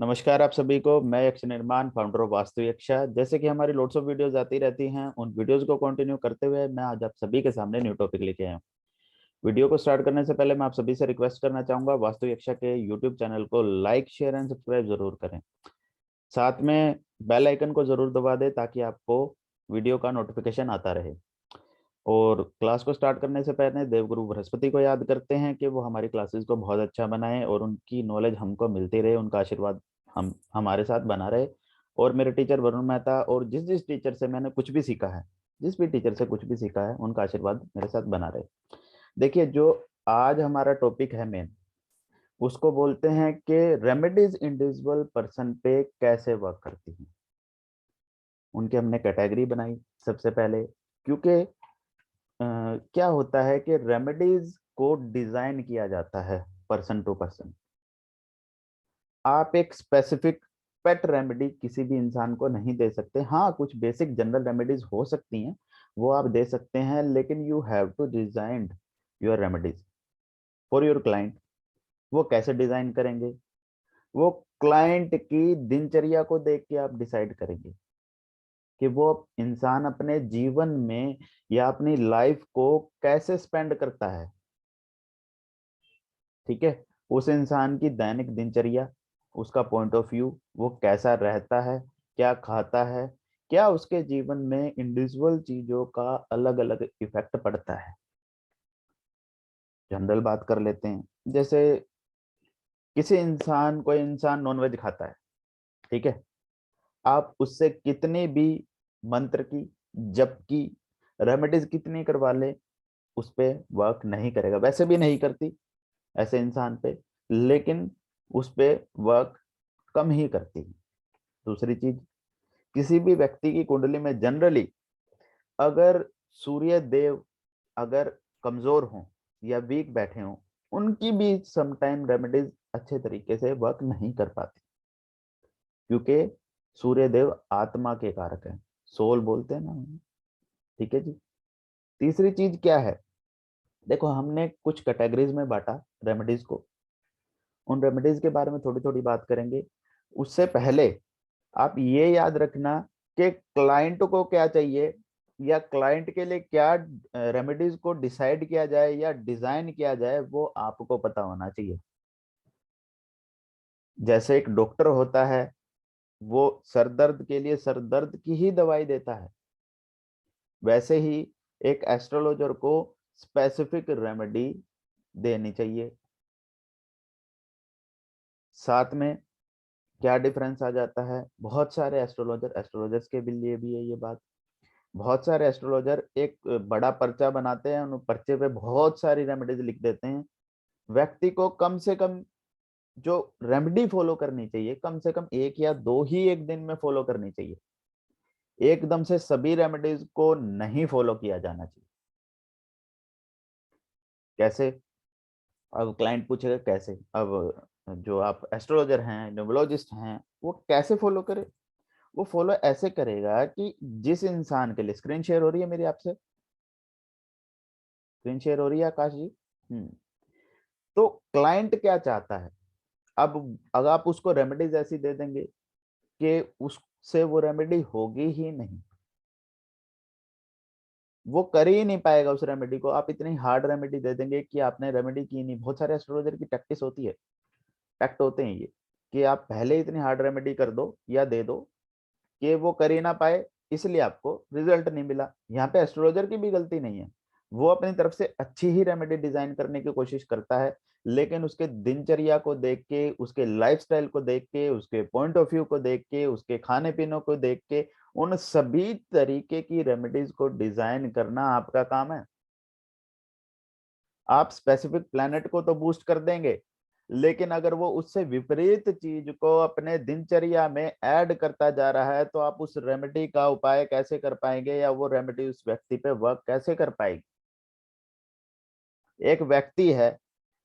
नमस्कार आप सभी को। मैं यक्ष निर्माण फाउंडर ऑफ वास्तु यक्षा। जैसे कि हमारी लोट्स ऑफ वीडियोस आती रहती हैं, उन वीडियोस को कंटिन्यू करते हुए मैं आज आप सभी के सामने न्यू टॉपिक लेके आया हूँ। वीडियो को स्टार्ट करने से पहले मैं आप सभी से रिक्वेस्ट करना चाहूंगा, वास्तु यक्षा के यूट्यूब चैनल को लाइक शेयर एंड सब्सक्राइब जरूर करें। साथ में बेल आइकन को जरूर दबा दें ताकि आपको वीडियो का नोटिफिकेशन आता रहे। और क्लास को स्टार्ट करने से पहले देवगुरु बृहस्पति को याद करते हैं कि वो हमारी क्लासेस को बहुत अच्छा बनाएं और उनकी नॉलेज हमको मिलती रहे, उनका आशीर्वाद हम हमारे साथ बना रहे। और मेरे टीचर वरुण मेहता और जिस जिस टीचर से मैंने कुछ भी सीखा है, जिस भी टीचर से कुछ भी सीखा है, उनका आशीर्वाद मेरे साथ बना रहे। देखिए, जो आज हमारा टॉपिक है मेन, उसको बोलते हैं कि रेमेडीज इंडिविजुअल पर्सन पे कैसे वर्क करती हैं। उनकी हमने कैटेगरी बनाई सबसे पहले, क्योंकि क्या होता है कि रेमेडीज को डिजाइन किया जाता है पर्सन टू पर्सन। आप एक स्पेसिफिक पेट रेमेडी किसी भी इंसान को नहीं दे सकते। हाँ, कुछ बेसिक जनरल रेमेडीज हो सकती हैं, वो आप दे सकते हैं, लेकिन you have to design your remedies for your client. वो कैसे डिजाइन करेंगे? वो क्लाइंट की दिनचर्या को देख के आप डिसाइड करेंगे कि वो इंसान अपने जीवन में या अपनी लाइफ को कैसे स्पेंड करता है। ठीक है, उस इंसान की दैनिक दिनचर्या, उसका पॉइंट ऑफ व्यू, वो कैसा रहता है, क्या खाता है, क्या उसके जीवन में इंडिविजुअल चीजों का अलग अलग इफेक्ट पड़ता है। जनरल बात कर लेते हैं। जैसे कोई इंसान नॉनवेज खाता है, ठीक है, आप उससे कितनी भी मंत्र की, जप की, रेमेडीज कितनी करवा ले, उस पे वर्क नहीं करेगा। वैसे भी नहीं करती ऐसे इंसान पे, लेकिन उस पे वर्क कम ही करती है। दूसरी चीज, किसी भी व्यक्ति की कुंडली में जनरली अगर सूर्य देव अगर कमजोर हों या वीक बैठे हों, उनकी भी समटाइम रेमेडीज अच्छे तरीके से वर्क नहीं कर पाती, क्योंकि सूर्य देव आत्मा के कारक हैं, सोल बोलते हैं ना। ठीक है जी। तीसरी चीज क्या है? देखो, हमने कुछ कैटेगरीज में बांटा रेमेडीज को। उन रेमेडीज के बारे में थोड़ी थोड़ी बात करेंगे। उससे पहले आप ये याद रखना कि क्लाइंट को क्या चाहिए या क्लाइंट के लिए क्या रेमेडीज को डिसाइड किया जाए या डिजाइन किया जाए, वो आपको पता होना चाहिए। जैसे एक डॉक्टर होता है, वो सर दर्द के लिए सर दर्द की ही दवाई देता है, वैसे ही एक एस्ट्रोलॉजर को स्पेसिफिक रेमेडी देनी चाहिए। साथ में क्या डिफरेंस आ जाता है? बहुत सारे एस्ट्रोलॉजर्स के भी लिए भी है ये बात। बहुत सारे एस्ट्रोलॉजर एक बड़ा पर्चा बनाते हैं, उन पर्चे पे बहुत सारी रेमेडीज लिख देते हैं। व्यक्ति को कम से कम जो रेमेडी फॉलो करनी चाहिए, कम से कम एक या दो ही एक दिन में फॉलो करनी चाहिए। एकदम से सभी रेमेडीज को नहीं फॉलो किया जाना चाहिए। कैसे? अब क्लाइंट पूछेगा कैसे। अब जो आप एस्ट्रोलॉजर हैं, न्यूमरोलॉजिस्ट हैं, वो कैसे फॉलो करे? वो फॉलो ऐसे करेगा कि जिस इंसान के लिए स्क्रीन शेयर हो रही है मेरी आपसे, स्क्रीन शेयर हो रही है आकाश जी? तो क्लाइंट क्या चाहता है? अब अगर आप उसको रेमेडीज ऐसी दे देंगे कि उससे वो रेमेडी होगी ही नहीं, वो कर ही नहीं पाएगा उस रेमेडी को। आप इतनी हार्ड रेमेडी दे देंगे कि आपने रेमेडी की नहीं। बहुत सारे एस्ट्रोलॉजर की प्रैक्टिस होती है, फैक्ट होते हैं ये, कि आप पहले इतनी हार्ड रेमेडी कर दो या दे दो कि वो कर ही ना पाए, इसलिए आपको रिजल्ट नहीं मिला। यहाँ पे एस्ट्रोलॉजर की भी गलती नहीं है, वो अपनी तरफ से अच्छी ही रेमेडी डिजाइन करने की कोशिश करता है, लेकिन उसके दिनचर्या को देख के, उसके लाइफस्टाइल को देख के, उसके पॉइंट ऑफ व्यू को देख के, उसके खाने पीने को देख के, उन सभी तरीके की रेमेडीज को डिजाइन करना आपका काम है। आप स्पेसिफिक प्लैनेट को तो बूस्ट कर देंगे, लेकिन अगर वो उससे विपरीत चीज को अपने दिनचर्या में ऐड करता जा रहा है, तो आप उस रेमेडी का उपाय कैसे कर पाएंगे या वो रेमेडी उस व्यक्ति पे वर्क कैसे कर पाएगी? एक व्यक्ति है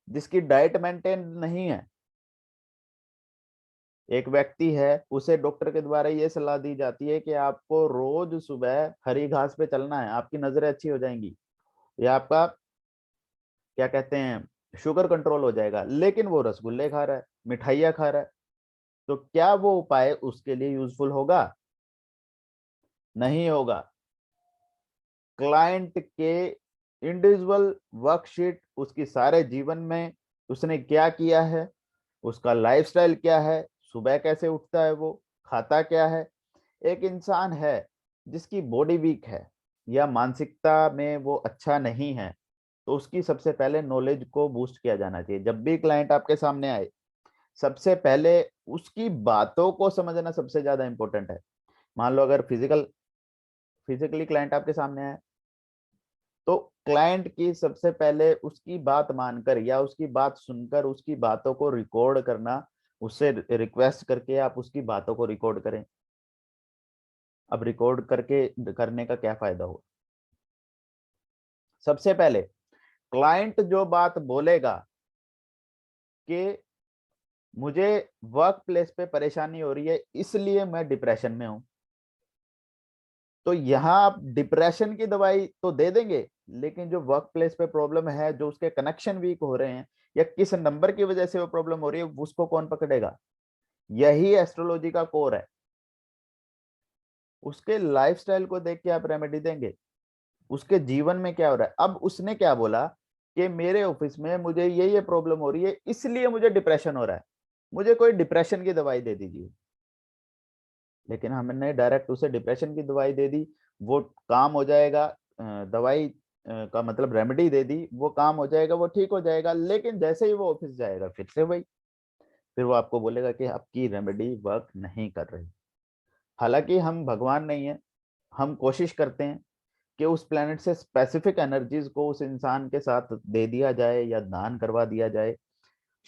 जिसकी डाइट मेंटेन नहीं है, एक व्यक्ति है, उसे डॉक्टर के द्वारा ये सलाह दी जाती है कि आपको रोज सुबह हरी घास पे चलना है, आपकी नजरें अच्छी हो जाएंगी या आपका क्या कहते हैं शुगर कंट्रोल हो जाएगा, लेकिन वो रसगुल्ले खा रहा है, मिठाइयाँ खा रहा है। तो क्या वो उपाय उसके लिए यूजफुल होगा? नहीं होगा। क्लाइंट के इंडिविजुअल वर्कशीट, उसकी सारे जीवन में उसने क्या किया है, उसका लाइफस्टाइल क्या है, सुबह कैसे उठता है, वो खाता क्या है। एक इंसान है जिसकी बॉडी वीक है या मानसिकता में वो अच्छा नहीं है, तो उसकी सबसे पहले नॉलेज को बूस्ट किया जाना चाहिए। जब भी क्लाइंट आपके सामने आए, सबसे पहले उसकी बातों को समझना सबसे ज्यादा इंपॉर्टेंट है। मान लो अगर फिजिकली क्लाइंट आपके सामने आए, तो क्लाइंट की सबसे पहले उसकी बात मानकर या उसकी बात सुनकर उसकी बातों को रिकॉर्ड करना, उससे रिक्वेस्ट करके आप उसकी बातों को रिकॉर्ड करें। अब रिकॉर्ड करके करने का क्या फायदा होगा? सबसे पहले क्लाइंट जो बात बोलेगा कि मुझे वर्क प्लेस पे परेशानी हो रही है, इसलिए मैं डिप्रेशन में हूं, तो यहाँ आप डिप्रेशन की दवाई तो दे देंगे, लेकिन जो वर्क प्लेस पे प्रॉब्लम है, जो उसके कनेक्शन वीक हो रहे हैं या किस नंबर की वजह से वो प्रॉब्लम हो रही है, उसको कौन पकड़ेगा? यही एस्ट्रोलॉजी का कोर है। उसके लाइफस्टाइल को देख के आप रेमेडी देंगे, उसके जीवन में क्या हो रहा है। अब उसने क्या बोला कि मेरे ऑफिस में मुझे ये प्रॉब्लम हो रही है, इसलिए मुझे डिप्रेशन हो रहा है, मुझे कोई डिप्रेशन की दवाई दे दीजिए। लेकिन हमने डायरेक्ट उसे डिप्रेशन की दवाई दे दी, वो काम हो जाएगा। दवाई का मतलब रेमेडी दे दी, वो काम हो जाएगा, वो ठीक हो जाएगा। लेकिन जैसे ही वो ऑफिस जाएगा, फिर से वही, फिर वो आपको बोलेगा कि आपकी रेमेडी वर्क नहीं कर रही। हालांकि हम भगवान नहीं है, हम कोशिश करते हैं कि उस प्लेनेट से स्पेसिफिक एनर्जीज को उस इंसान के साथ दे दिया जाए या दान करवा दिया जाए।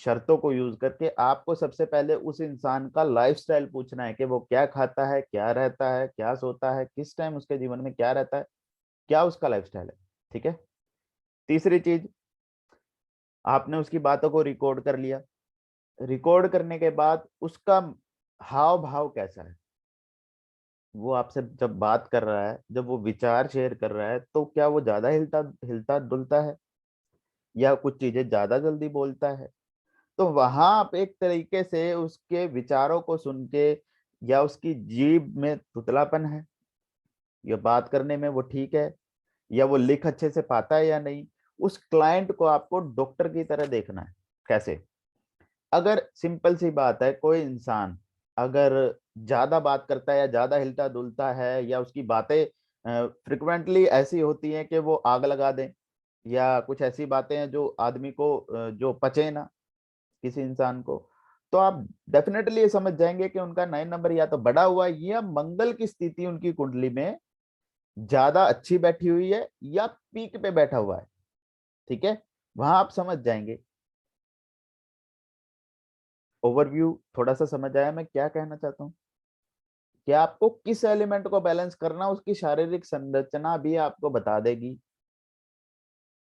शर्तों को यूज करके आपको सबसे पहले उस इंसान का लाइफस्टाइल पूछना है कि वो क्या खाता है, क्या रहता है, क्या सोता है, किस टाइम उसके जीवन में क्या रहता है, क्या उसका लाइफस्टाइल है। ठीक है। तीसरी चीज, आपने उसकी बातों को रिकॉर्ड कर लिया। रिकॉर्ड करने के बाद उसका हाव भाव कैसा है, वो आपसे जब बात कर रहा है, जब वो विचार शेयर कर रहा है, तो क्या वो ज्यादा हिलता हिलता डुलता है या कुछ चीजें ज्यादा जल्दी बोलता है। तो वहां आप एक तरीके से उसके विचारों को सुन के, या उसकी जीभ में तुतलापन है, या बात करने में वो ठीक है, या वो लिख अच्छे से पाता है या नहीं, उस क्लाइंट को आपको डॉक्टर की तरह देखना है। कैसे? अगर सिंपल सी बात है, कोई इंसान अगर ज्यादा बात करता है या ज्यादा हिलता डुलता है, या उसकी बातें फ्रिक्वेंटली ऐसी होती हैं कि वो आग लगा दें, या कुछ ऐसी बातें हैं जो आदमी को जो पचे ना किसी इंसान को, तो आप डेफिनेटली ये समझ जाएंगे कि उनका 9 नंबर या तो बढ़ा हुआ है, या मंगल की स्थिति उनकी कुंडली में ज्यादा अच्छी बैठी हुई है, या पीक पे बैठा हुआ है। ठीक है, वहां आप समझ जाएंगे। ओवरव्यू थोड़ा सा समझ आया मैं क्या कहना चाहता हूँ? कि आपको किस एलिमेंट को बैलेंस करना, उसकी शारीरिक संरचना भी आपको बता देगी।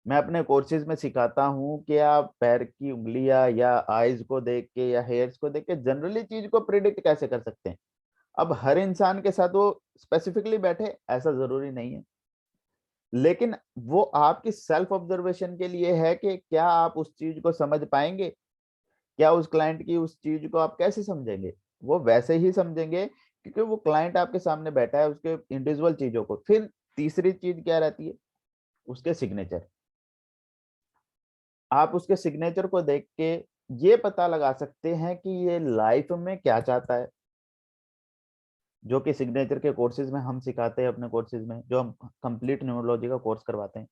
मैं अपने कोर्सेज में सिखाता हूँ कि आप पैर की उंगलियां या आईज को देख के या हेयर्स को देख के जनरली चीज को प्रिडिक्ट कैसे कर सकते हैं। अब हर इंसान के साथ वो स्पेसिफिकली बैठे ऐसा जरूरी नहीं है, लेकिन वो आपकी सेल्फ ऑब्जर्वेशन के लिए है कि क्या आप उस चीज को समझ पाएंगे, क्या उस क्लाइंट की उस चीज को आप कैसे समझेंगे। वो वैसे ही समझेंगे क्योंकि वो क्लाइंट आपके सामने बैठा है, उसके इंडिविजुअल चीजों को। फिर तीसरी चीज क्या रहती है? उसके सिग्नेचर। आप उसके सिग्नेचर को देख के ये पता लगा सकते हैं कि ये लाइफ में क्या चाहता है, जो कि सिग्नेचर के कोर्सेज में हम सिखाते हैं। अपने कोर्सेज में जो हम कंप्लीट न्यूमरोलॉजी का कोर्स करवाते हैं,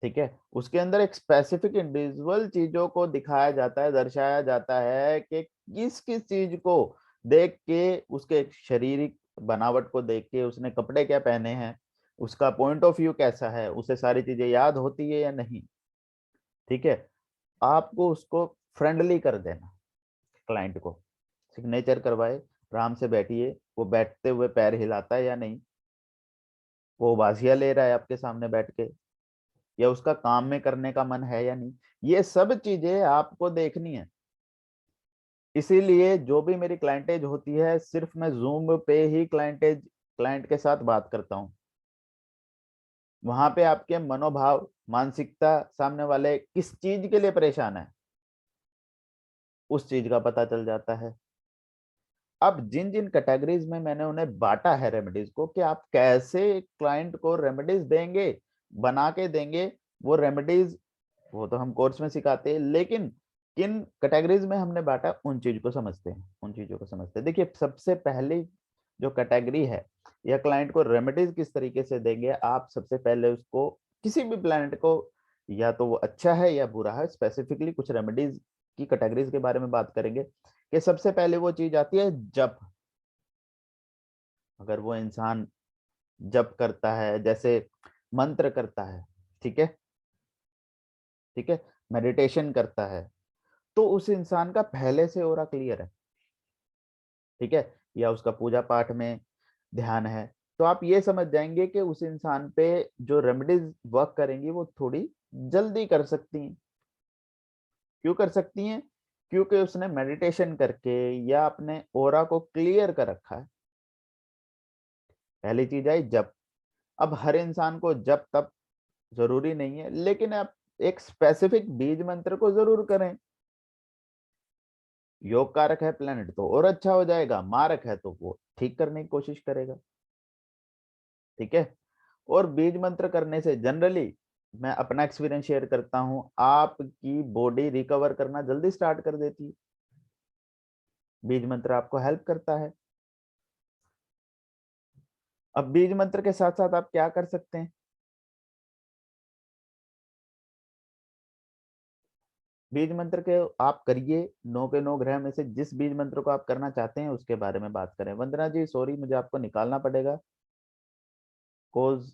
ठीक है, उसके अंदर एक स्पेसिफिक इंडिविजुअल चीजों को दिखाया जाता है, दर्शाया जाता है कि किस किस चीज को देख के, उसके शारीरिक बनावट को देख के, उसने कपड़े क्या पहने हैं, उसका पॉइंट ऑफ व्यू कैसा है, उसे सारी चीजें याद होती है या नहीं। ठीक है, आपको उसको फ्रेंडली कर देना। क्लाइंट को सिग्नेचर करवाए, आराम से बैठिए, वो बैठते हुए पैर हिलाता है या नहीं, वो बाजिया ले रहा है आपके सामने बैठ के, या उसका काम में करने का मन है या नहीं। ये सब चीजें आपको देखनी है। इसीलिए जो भी मेरी क्लाइंटेज होती है, सिर्फ मैं जूम पे ही क्लाइंट के साथ बात करता हूँ। वहां पे आपके मनोभाव, मानसिकता, सामने वाले किस चीज के लिए परेशान है, उस चीज का पता चल जाता है। अब जिन जिन कैटेगरीज में मैंने उन्हें बांटा है रेमेडीज को, कि आप कैसे क्लाइंट को रेमेडीज देंगे, बना के देंगे वो रेमेडीज, वो तो हम कोर्स में सिखाते हैं, लेकिन किन कैटेगरीज में हमने बांटा उन चीज को समझते हैं, उन चीजों को समझते हैं। देखिए, सबसे पहली जो कैटेगरी है, या क्लाइंट को रेमेडीज किस तरीके से देंगे, आप सबसे पहले उसको किसी भी प्लेनेट को, या तो वो अच्छा है या बुरा है, स्पेसिफिकली कुछ रेमेडीज की कैटेगरीज के बारे में बात करेंगे। कि सबसे पहले वो चीज आती है जप। अगर वो इंसान जप करता है, जैसे मंत्र करता है, ठीक है, ठीक है, मेडिटेशन करता है, तो उस इंसान का पहले से ऑरा क्लियर है, ठीक है, या उसका पूजा पाठ में ध्यान है, तो आप ये समझ जाएंगे कि उस इंसान पे जो रेमेडीज वर्क करेंगी वो थोड़ी जल्दी कर सकती हैं। क्यों कर सकती हैं? क्योंकि उसने मेडिटेशन करके या अपने ऑरा को क्लियर कर रखा है। पहली चीज आई जप। अब हर इंसान को जप तप जरूरी नहीं है, लेकिन आप एक स्पेसिफिक बीज मंत्र को जरूर करें। योग कारक है प्लेनेट तो और अच्छा हो जाएगा, मारक है तो वो ठीक करने की कोशिश करेगा, ठीक है। और बीज मंत्र करने से जनरली, मैं अपना एक्सपीरियंस शेयर करता हूं, आपकी बॉडी रिकवर करना जल्दी स्टार्ट कर देती है। बीज मंत्र आपको हेल्प करता है। अब बीज मंत्र के साथ साथ आप क्या कर सकते हैं? बीज मंत्र के आप करिए 9 के 9 ग्रह में से जिस बीज मंत्र को आप करना चाहते हैं उसके बारे में बात करें। वंदना जी सॉरी, मुझे आपको निकालना पड़ेगा, cause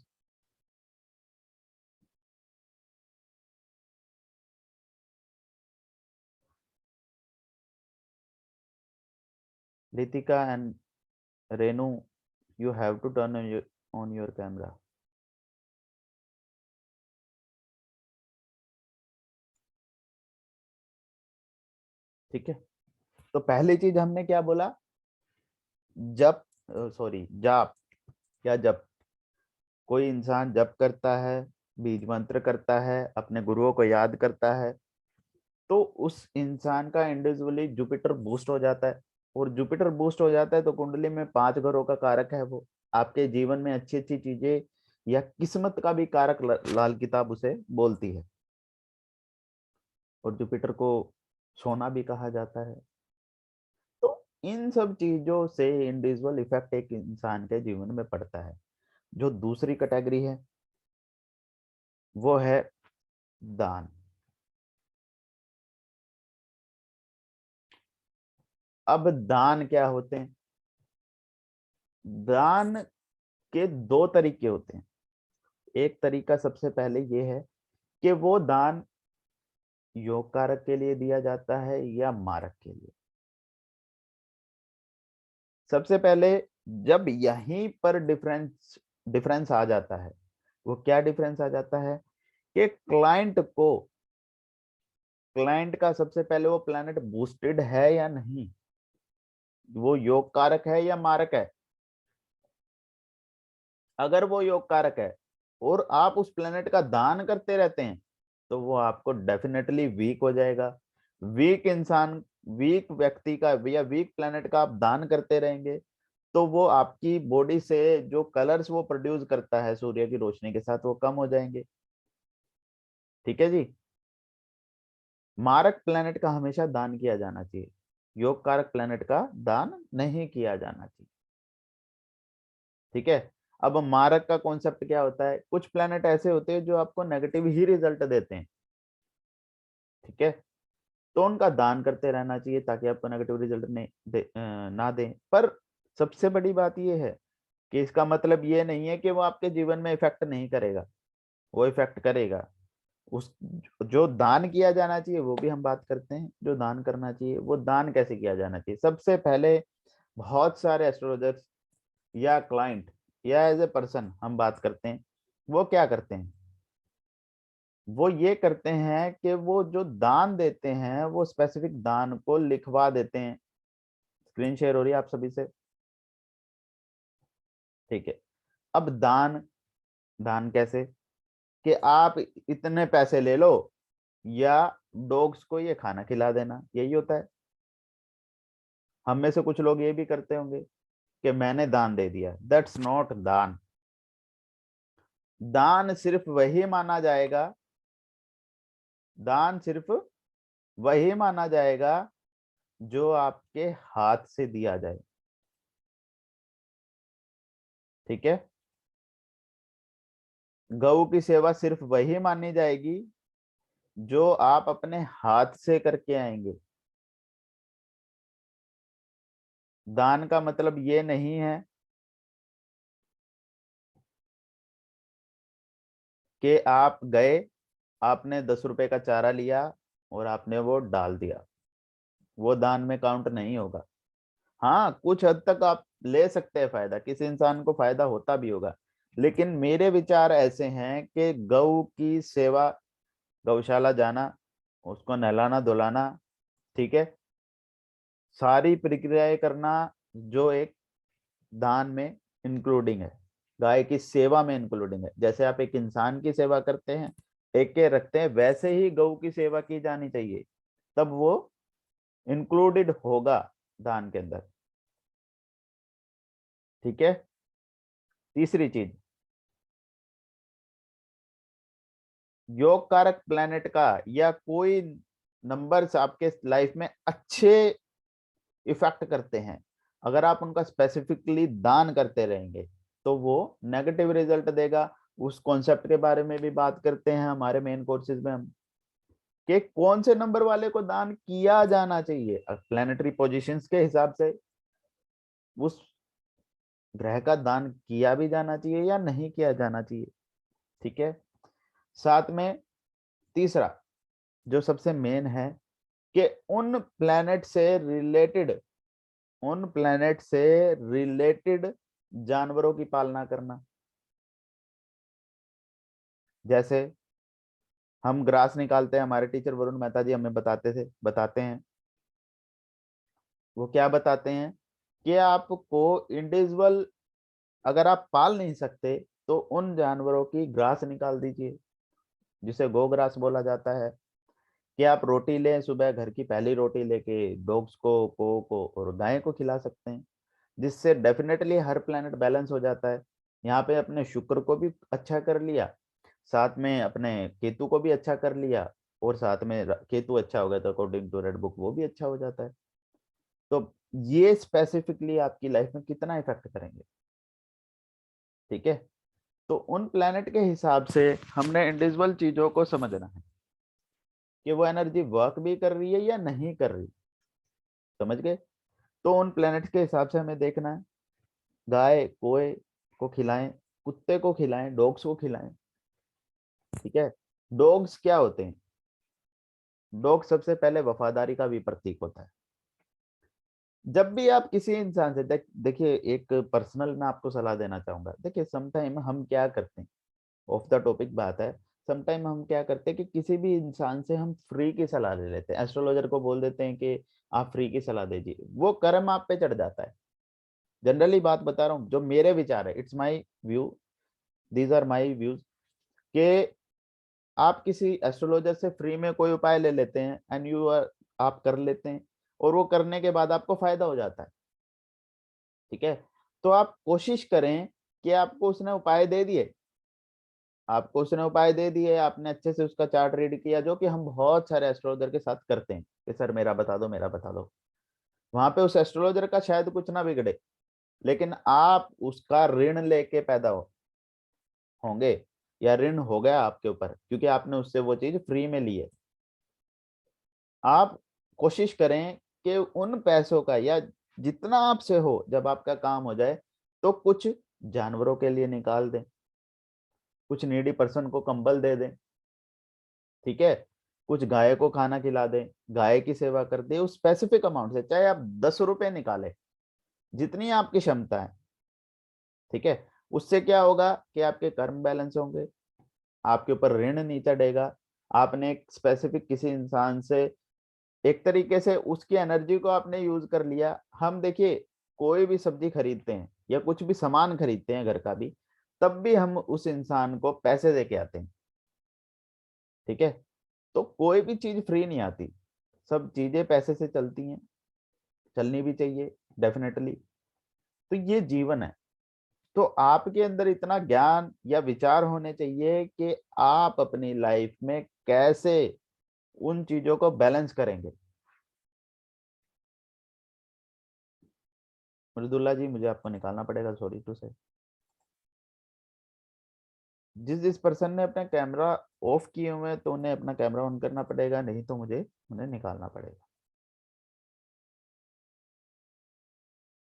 Ritika and Renu, you have to turn on your camera। ठीक है, तो पहली चीज हमने क्या बोला? जप, सॉरी जाप, या जप। कोई इंसान जप करता है, बीज मंत्र करता है, अपने गुरुओं को याद करता है, तो उस इंसान का इंडिविजुअली जुपिटर बूस्ट हो जाता है। और जुपिटर बूस्ट हो जाता है तो कुंडली में 5 घरों का कारक है वो, आपके जीवन में अच्छी अच्छी चीजें या किस्मत का भी कारक लाल किताब उसे बोलती है। और जुपिटर को सोना भी कहा जाता है। तो इन सब चीजों से इंडिविजुअल इफेक्ट एक इंसान के जीवन में पड़ता है। जो दूसरी कैटेगरी है वो है दान। अब दान क्या होते हैं? दान के दो तरीके होते हैं। एक तरीका सबसे पहले ये है कि वो दान योग कारक के लिए दिया जाता है या मारक के लिए। सबसे पहले जब यहीं पर डिफरेंस डिफरेंस आ जाता है, वो क्या डिफरेंस आ जाता है? कि क्लाइंट का सबसे पहले वो प्लैनेट बूस्टेड है या नहीं, वो योग कारक है या मारक है। अगर वो योग कारक है और आप उस प्लेनेट का दान करते रहते हैं, तो वो आपको डेफिनेटली वीक हो जाएगा। वीक इंसान, वीक व्यक्ति का या वीक प्लेनेट का आप दान करते रहेंगे, तो वो आपकी बॉडी से जो कलर्स वो प्रोड्यूस करता है सूर्य की रोशनी के साथ, वो कम हो जाएंगे। ठीक है जी। मारक प्लेनेट का हमेशा दान किया जाना चाहिए, योग कारक प्लेनेट का दान नहीं किया जाना चाहिए। ठीक है। अब मारक का कॉन्सेप्ट क्या होता है? कुछ प्लेनेट ऐसे होते हैं जो आपको नेगेटिव ही रिजल्ट देते हैं, ठीक है, तो उनका दान करते रहना चाहिए ताकि आपको नेगेटिव रिजल्ट ना दें। पर सबसे बड़ी बात यह है कि इसका मतलब ये नहीं है कि वो आपके जीवन में इफेक्ट नहीं करेगा, वो इफेक्ट करेगा। उस जो दान किया जाना चाहिए वो भी हम बात करते हैं। जो दान करना चाहिए वो दान कैसे किया जाना चाहिए? सबसे पहले बहुत सारे एस्ट्रोलॉजर्स या क्लाइंट या एज ए पर्सन हम बात करते हैं, वो क्या करते हैं? वो ये करते हैं कि वो जो दान देते हैं वो स्पेसिफिक दान को लिखवा देते हैं। स्क्रीन शेयर हो रही है आप सभी से? ठीक है। अब दान, दान कैसे? कि आप इतने पैसे ले लो या डॉग्स को ये खाना खिला देना, यही होता है। हम में से कुछ लोग ये भी करते होंगे कि मैंने दान दे दिया, दैट्स नॉट दान। दान सिर्फ वही माना जाएगा, दान सिर्फ वही माना जाएगा जो आपके हाथ से दिया जाए। ठीक है, गऊ की सेवा सिर्फ वही मानी जाएगी जो आप अपने हाथ से करके आएंगे। दान का मतलब ये नहीं है कि आप गए, आपने 10 रुपए का चारा लिया और आपने वो डाल दिया, वो दान में काउंट नहीं होगा। हाँ, कुछ हद तक आप ले सकते हैं फायदा, किसी इंसान को फायदा होता भी होगा, लेकिन मेरे विचार ऐसे हैं कि गौ की सेवा, गौशाला जाना, उसको नहलाना धुलाना, ठीक है, सारी प्रक्रियाएं करना, जो एक दान में इंक्लूडिंग है, गाय की सेवा में इंक्लूडिंग है। जैसे आप एक इंसान की सेवा करते हैं, एक के रखते हैं, वैसे ही गौ की सेवा की जानी चाहिए, तब वो इंक्लूडेड होगा दान के अंदर। ठीक है, तीसरी चीज, योग कारक प्लेनेट का या कोई नंबर्स आपके लाइफ में अच्छे इफेक्ट करते हैं, अगर आप उनका स्पेसिफिकली दान करते रहेंगे तो वो नेगेटिव रिजल्ट देगा। उस कॉन्सेप्ट के बारे में भी बात करते हैं हमारे मेन कोर्सेज में हम, कि कौन से नंबर वाले को दान किया जाना चाहिए प्लेनेटरी पोजीशंस के हिसाब से, उस ग्रह का दान किया भी जाना चाहिए या नहीं किया जाना चाहिए। ठीक है, साथ में तीसरा जो सबसे मेन है कि उन प्लैनेट से रिलेटेड, उन प्लैनेट से रिलेटेड जानवरों की पालना करना। जैसे हम ग्रास निकालते हैं, हमारे टीचर वरुण मेहता जी हमें बताते हैं, वो क्या बताते हैं कि आपको इंडिविजुअल, अगर आप पाल नहीं सकते तो उन जानवरों की ग्रास निकाल दीजिए, जिसे गो ग्रास बोला जाता है। कि आप रोटी लें, सुबह घर की पहली रोटी लेके डॉग्स को और गाय को खिला सकते हैं, जिससे डेफिनेटली हर प्लेनेट बैलेंस हो जाता है। यहाँ पे अपने शुक्र को भी अच्छा कर लिया, साथ में अपने केतु को भी अच्छा कर लिया, और साथ में केतु अच्छा हो गया तो अकॉर्डिंग टू रेड बुक वो भी अच्छा हो जाता है। तो ये स्पेसिफिकली आपकी लाइफ में कितना इफेक्ट करेंगे। ठीक है, तो उन प्लेनेट के हिसाब से हमने इंडिविजुअल चीजों को समझना है कि वो एनर्जी वर्क भी कर रही है या नहीं कर रही। समझ गए? तो उन प्लैनेट्स के हिसाब से हमें देखना है, गाय कोए को खिलाएं, कुत्ते को खिलाएं, डॉग्स को खिलाएं। ठीक है, डॉग्स क्या होते हैं? डॉग सबसे पहले वफादारी का भी प्रतीक होता है। जब भी आप किसी इंसान से देखिए, एक पर्सनल मैं आपको सलाह देना चाहूंगा। देखिए, समटाइम हम क्या करते हैं, ऑफ द टॉपिक बात है, समटाइम हम क्या करते हैं कि किसी भी इंसान से हम फ्री की सलाह ले लेते हैं, एस्ट्रोलॉजर को बोल देते हैं कि आप फ्री की सलाह दीजिए, वो कर्म आप पे चढ़ जाता है। जनरली बात बता रहा हूँ, जो मेरे विचार है, it's my view, these are my views, कि आप किसी एस्ट्रोलॉजर से फ्री में कोई उपाय ले लेते हैं एंड यू आर, आप कर लेते हैं, और वो करने के बाद आपको फायदा हो जाता है। ठीक है, तो आप कोशिश करें कि आपको उसने उपाय दे दिए, आपको उसने उपाय दे दिए, आपने अच्छे से उसका चार्ट रीड किया, जो कि हम बहुत सारे एस्ट्रोलॉजर के साथ करते हैं कि सर मेरा बता दो, मेरा बता दो। वहां पे उस एस्ट्रोलॉजर का शायद कुछ ना बिगड़े, लेकिन आप उसका ऋण लेके पैदा होंगे, या ऋण हो गया आपके ऊपर, क्योंकि आपने उससे वो चीज फ्री में ली है। आप कोशिश करें कि उन पैसों का, या जितना आपसे हो, जब आपका काम हो जाए तो कुछ जानवरों के लिए निकाल दें, कुछ नीडी पर्सन को कंबल दे दें। ठीक है, कुछ गाय को खाना खिला दें, गाय की सेवा कर दे उस स्पेसिफिक अमाउंट से, चाहे आप 10 रुपए निकालें, जितनी आपकी क्षमता है। ठीक है, उससे क्या होगा कि आपके कर्म बैलेंस होंगे, आपके ऊपर ऋण नहीं चढ़ेगा। आपने एक स्पेसिफिक किसी इंसान से, एक तरीके से उसकी एनर्जी को आपने यूज कर लिया। हम देखिए, कोई भी सब्जी खरीदते हैं या कुछ भी सामान खरीदते हैं घर का भी, तब भी हम उस इंसान को पैसे दे के आते हैं। ठीक है, तो कोई भी चीज फ्री नहीं आती, सब चीजें पैसे से चलती हैं। चलनी भी चाहिए डेफिनेटली। तो ये जीवन है। तो आपके अंदर इतना ज्ञान या विचार होने चाहिए कि आप अपनी लाइफ में कैसे उन चीजों को बैलेंस करेंगे। मृदुल्ला जी, मुझे आपको निकालना पड़ेगा, सॉरी टू से। जिस जिस पर्सन ने अपना कैमरा ऑफ किए हुए हैं तो उन्हें अपना कैमरा ऑन करना पड़ेगा, नहीं तो मुझे उन्हें निकालना पड़ेगा।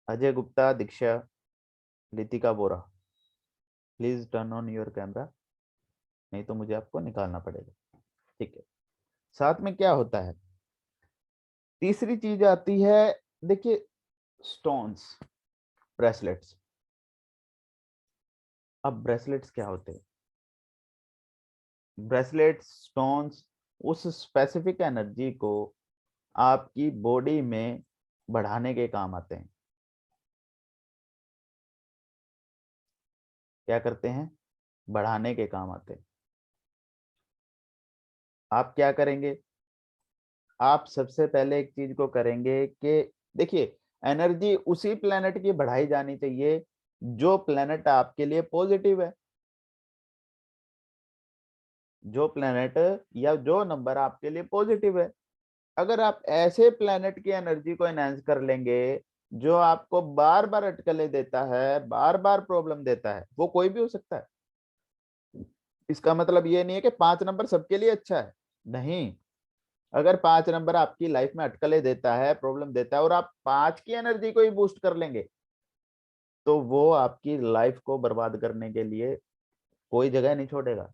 Ajay Gupta, Diksha, Litika Bora, please turn on your camera, नहीं तो मुझे आपको निकालना पड़ेगा। ठीक है। साथ में क्या होता है, तीसरी चीज आती है, देखिए, स्टोन्स, ब्रेसलेट्स। अब ब्रेसलेट्स क्या होते हैं? ब्रेसलेट्स, स्टोन्स उस स्पेसिफिक एनर्जी को आपकी बॉडी में बढ़ाने के काम आते हैं। क्या करते हैं? बढ़ाने के काम आते हैं। आप क्या करेंगे? आप सबसे पहले एक चीज को करेंगे कि देखिए, एनर्जी उसी प्लेनेट की बढ़ाई जानी चाहिए जो प्लेनेट आपके लिए पॉजिटिव है। जो प्लेनेट या जो नंबर आपके लिए पॉजिटिव है। अगर आप ऐसे प्लेनेट की एनर्जी को एनहांस कर लेंगे जो आपको बार बार अटकलें देता है, बार बार प्रॉब्लम देता है, वो कोई भी हो सकता है। इसका मतलब ये नहीं है कि 5 नंबर सबके लिए अच्छा है, नहीं। अगर 5 नंबर आपकी लाइफ में अटकलें देता है, प्रॉब्लम देता है, और आप 5 की एनर्जी को ही बूस्ट कर लेंगे, तो वो आपकी लाइफ को बर्बाद करने के लिए कोई जगह नहीं छोड़ेगा।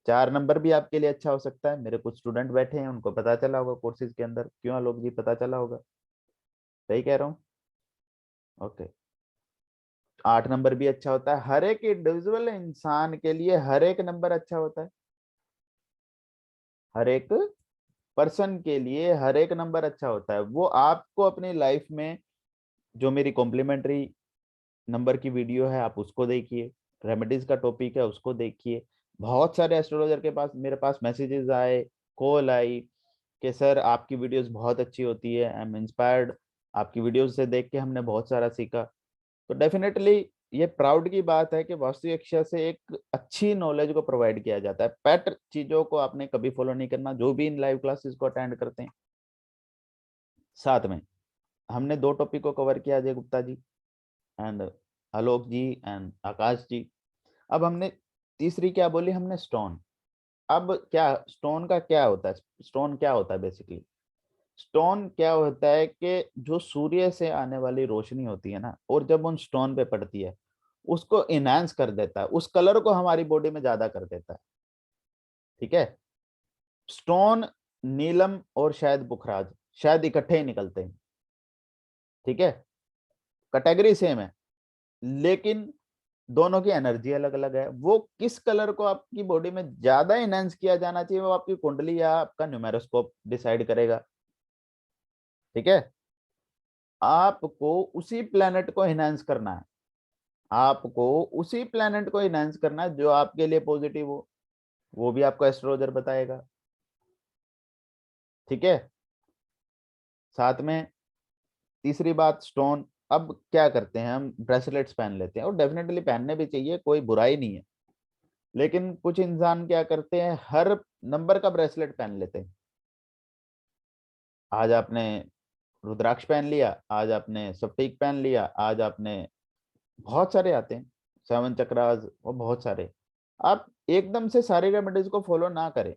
4 नंबर भी आपके लिए अच्छा हो सकता है। मेरे कुछ स्टूडेंट बैठे हैं, उनको पता चला होगा कोर्सेज के अंदर। क्यों आलोक जी, पता चला होगा? सही कह रहा हूँ? ओके। 8 नंबर भी अच्छा होता है। हर एक इंडिविजुअल इंसान के लिए हर एक नंबर अच्छा होता है। हर एक पर्सन के लिए हर एक नंबर अच्छा होता है। वो आपको अपनी लाइफ में, जो मेरी कॉम्प्लीमेंट्री नंबर की वीडियो है आप उसको देखिए, रेमेडीज का टॉपिक है उसको देखिए। बहुत सारे एस्ट्रोलॉजर के पास, मेरे पास मैसेजेस आए, कॉल आई कि सर आपकी वीडियोस बहुत अच्छी होती है, आई एम इंस्पायर्ड, आपकी वीडियोस से देख के हमने बहुत सारा सीखा। तो डेफिनेटली ये प्राउड की बात है कि वास्तु शिक्षा से एक अच्छी नॉलेज को प्रोवाइड किया जाता है। पेट चीजों को आपने कभी फॉलो नहीं करना, जो भी इन लाइव क्लासेस को अटेंड करते हैं। साथ में हमने 2 टॉपिक को कवर किया, Ajay Gupta ji and Alok ji and आकाश जी। अब हमने तीसरी क्या बोली? हमने स्टोन। अब क्या स्टोन का क्या होता है? स्टोन क्या होता है बेसिकली? स्टोन क्या होता है कि जो सूर्य से आने वाली रोशनी होती है ना, और जब उन स्टोन पे पड़ती है, उसको इनहांस कर देता है, उस कलर को हमारी बॉडी में ज्यादा कर देता है। ठीक है। स्टोन, नीलम और शायद पुखराज शायद इकट्ठे ही निकलते हैं। ठीक है। कैटेगरी सेम है, लेकिन दोनों की एनर्जी अलग अलग है। वो किस कलर को आपकी बॉडी में ज्यादा इनहेंस किया जाना चाहिए, वो आपकी कुंडली या आपका न्यूमेरोस्कोप डिसाइड करेगा। ठीक है। आपको उसी प्लेनेट को इनहेंस करना है। आपको उसी प्लेनेट को इनहेंस करना है जो आपके लिए पॉजिटिव हो। वो भी आपको एस्ट्रोलॉजर बताएगा। ठीक है। साथ में तीसरी बात, स्टोन। अब क्या करते हैं, हम ब्रेसलेट्स पहन लेते हैं, और डेफिनेटली पहनने भी चाहिए, कोई बुराई नहीं है। लेकिन कुछ इंसान क्या करते हैं, हर नंबर का ब्रेसलेट पहन लेते हैं। आज आपने रुद्राक्ष पहन लिया, आज आपने स्फटिक पहन लिया, आज आपने, बहुत सारे आते हैं, 7 चक्रास और बहुत सारे। आप एकदम से सारे रेमेडीज को फॉलो ना करें।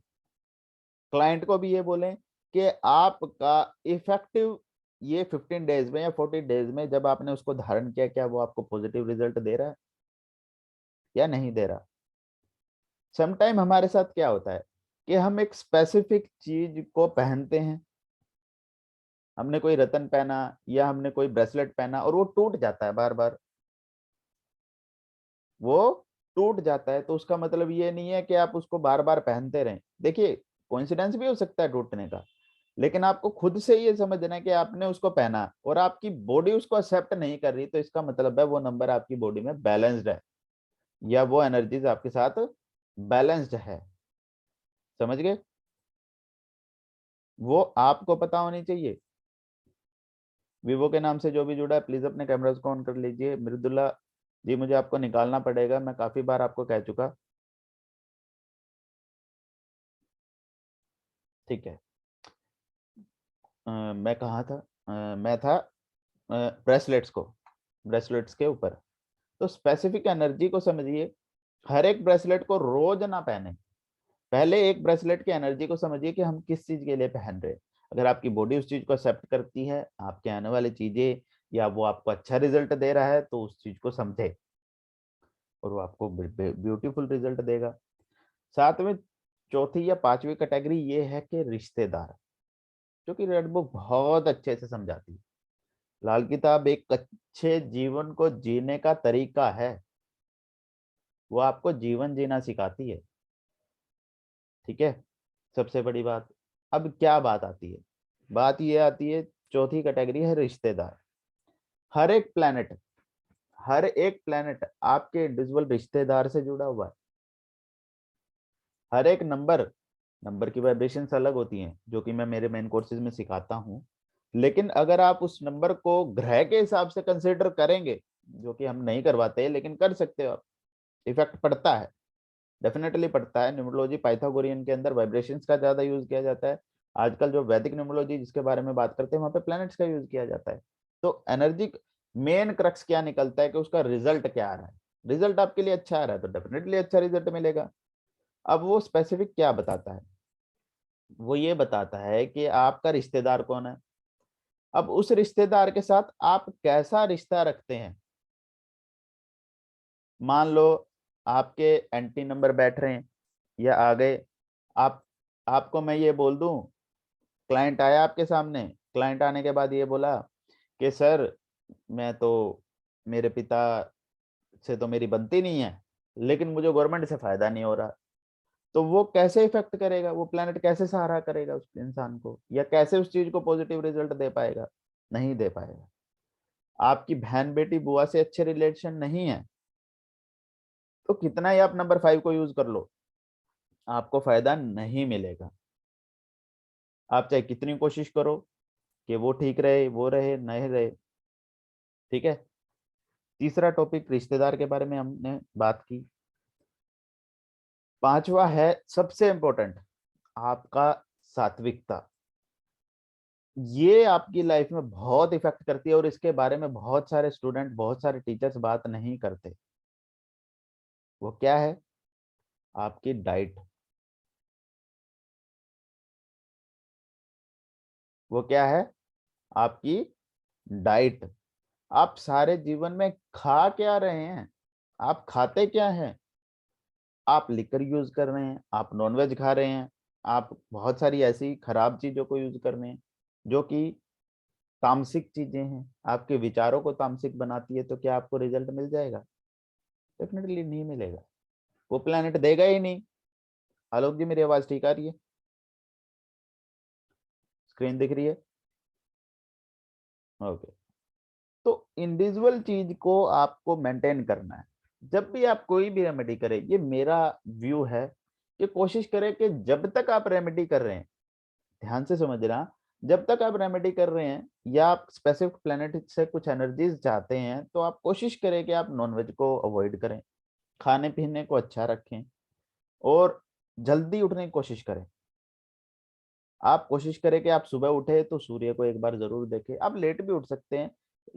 क्लाइंट को भी ये बोलें कि आपका इफेक्टिव ये 15 डेज में या 40 डेज में जब आपने उसको धारण किया, क्या वो आपको पॉजिटिव रिजल्ट दे रहा है या नहीं दे रहा? समटाइम हमारे साथ क्या होता है कि हम एक स्पेसिफिक चीज को पहनते हैं। हमने कोई रतन पहना या हमने कोई ब्रेसलेट पहना और वो टूट जाता है बार बार, वो टूट जाता है, तो उसका मतलब ये नहीं है कि आप उसको बार बार पहनते रहें। देखिए, कोइंसिडेंस भी हो सकता है टूटने का, लेकिन आपको खुद से ये समझना है कि आपने उसको पहना और आपकी बॉडी उसको एक्सेप्ट नहीं कर रही, तो इसका मतलब है वो नंबर आपकी बॉडी में बैलेंस्ड है, या वो एनर्जीज आपके साथ बैलेंस्ड है। समझ गए? वो आपको पता होनी चाहिए। वीवो के नाम से जो भी जुड़ा है प्लीज अपने कैमरास को ऑन कर लीजिए। मृदुला जी मुझे आपको निकालना पड़ेगा, मैं काफी बार आपको कह चुका। ठीक है। मैं कहाँ था? मैं था ब्रेसलेट्स को, ब्रेसलेट्स के ऊपर। तो स्पेसिफिक एनर्जी को समझिए। हर एक ब्रेसलेट को रोज ना पहने, पहले एक ब्रेसलेट की एनर्जी को समझिए कि हम किस चीज के लिए पहन रहे हैं। अगर आपकी बॉडी उस चीज को एक्सेप्ट करती है, आपके आने वाली चीजें, या वो आपको अच्छा रिजल्ट दे रहा है, तो उस चीज को समझे और वो आपको ब्यूटीफुल रिजल्ट देगा। साथ में चौथी या पांचवी कैटेगरी ये है कि रिश्तेदार, जो कि रेड बुक बहुत अच्छे से समझाती है। लाल किताब एक अच्छे जीवन को जीने का तरीका है, वो आपको जीवन जीना सिखाती है। ठीक है, सबसे बड़ी बात। अब क्या बात आती है? बात ये आती है, चौथी कैटेगरी है रिश्तेदार। हर एक प्लेनेट, हर एक प्लेनेट आपके इंडिविजुअल रिश्तेदार से जुड़ा हुआ है। हर एक नंबर, नंबर की वाइब्रेशंस अलग होती हैं, जो कि मैं मेरे मेन कोर्सेज में सिखाता हूँ। लेकिन अगर आप उस नंबर को ग्रह के हिसाब से कंसिडर करेंगे, जो कि हम नहीं करवाते, लेकिन कर सकते हो आप, इफेक्ट पड़ता है, डेफिनेटली पड़ता है। न्यूमरोलॉजी पाइथागोरियन के अंदर वाइब्रेशंस का ज्यादा यूज किया जाता है। आजकल जो वैदिक न्यूमरोलॉजी जिसके बारे में बात करते हैं, वहां पे प्लैनेट्स का यूज किया जाता है। तो एनर्जी मेन क्रक्स क्या निकलता है कि उसका रिजल्ट क्या आ रहा है। रिजल्ट आपके लिए अच्छा आ रहा है तो डेफिनेटली अच्छा रिजल्ट मिलेगा। अब वो स्पेसिफिक क्या बताता है? वो ये बताता है कि आपका रिश्तेदार कौन है। अब उस रिश्तेदार के साथ आप कैसा रिश्ता रखते हैं। मान लो आपके एंटी नंबर बैठ रहे हैं या आ गए, आप आपको मैं ये बोल दूं, क्लाइंट आया आपके सामने, क्लाइंट आने के बाद ये बोला कि सर मैं तो, मेरे पिता से तो मेरी बनती नहीं है, लेकिन मुझे गवर्नमेंट से फायदा नहीं हो रहा। तो वो कैसे इफेक्ट करेगा, वो प्लेनेट कैसे सहारा करेगा उस इंसान को, या कैसे उस चीज को पॉजिटिव रिजल्ट दे पाएगा? नहीं दे पाएगा। आपकी बहन बेटी बुआ से अच्छे रिलेशन नहीं है, तो कितना ही आप नंबर 5 को यूज कर लो, आपको फायदा नहीं मिलेगा। आप चाहे कितनी कोशिश करो कि वो ठीक रहे, वो रहे, नहीं रहे। ठीक है। तीसरा टॉपिक रिश्तेदार के बारे में हमने बात की। पांचवा है सबसे इंपॉर्टेंट, आपका सात्विकता। ये आपकी लाइफ में बहुत इफेक्ट करती है और इसके बारे में बहुत सारे स्टूडेंट, बहुत सारे टीचर्स बात नहीं करते। वो क्या है? आपकी डाइट। वो क्या है? आपकी डाइट। आप सारे जीवन में खा क्या रहे हैं? आप खाते क्या हैं? आप लिकर यूज कर रहे हैं, आप नॉनवेज खा रहे हैं, आप बहुत सारी ऐसी खराब चीजों को यूज कर रहे हैं जो कि तामसिक चीजें हैं, आपके विचारों को तामसिक बनाती है। तो क्या आपको रिजल्ट मिल जाएगा? डेफिनेटली नहीं मिलेगा, वो प्लेनेट देगा ही नहीं। आलोक जी मेरी आवाज ठीक आ रही है? स्क्रीन दिख रही है? ओके। तो इंडिविजुअल चीज को आपको मेंटेन करना है। जब भी आप कोई भी रेमेडी करें, ये मेरा व्यू है कि कोशिश करें कि जब तक आप रेमेडी कर रहे हैं, ध्यान से समझना, जब तक आप रेमेडी कर रहे हैं या आप स्पेसिफिक प्लेनेट से कुछ एनर्जीज चाहते हैं, तो आप कोशिश करें कि आप नॉनवेज को अवॉइड करें, खाने पीने को अच्छा रखें और जल्दी उठने की कोशिश करें। आप कोशिश करें कि आप सुबह उठे तो सूर्य को एक बार जरूर देखें। आप लेट भी उठ सकते हैं।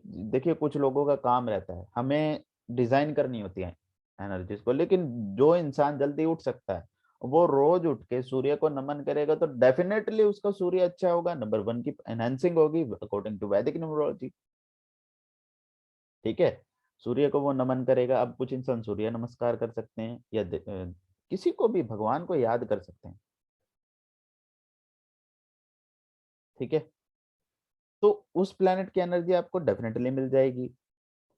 देखिए कुछ लोगों का काम रहता है, हमें डिजाइन करनी होती है एनर्जीज को, लेकिन जो इंसान जल्दी उठ सकता है, वो रोज उठ के सूर्य को नमन करेगा तो डेफिनेटली उसका सूर्य अच्छा होगा, नंबर 1 की एनहेंसिंग होगी अकॉर्डिंग टू वैदिक न्यूमरोलॉजी। ठीक है। सूर्य को वो नमन करेगा। अब कुछ इंसान सूर्य नमस्कार कर सकते हैं या किसी को भी भगवान को याद कर सकते हैं। ठीक है। तो उस प्लेनेट की एनर्जी आपको डेफिनेटली मिल जाएगी।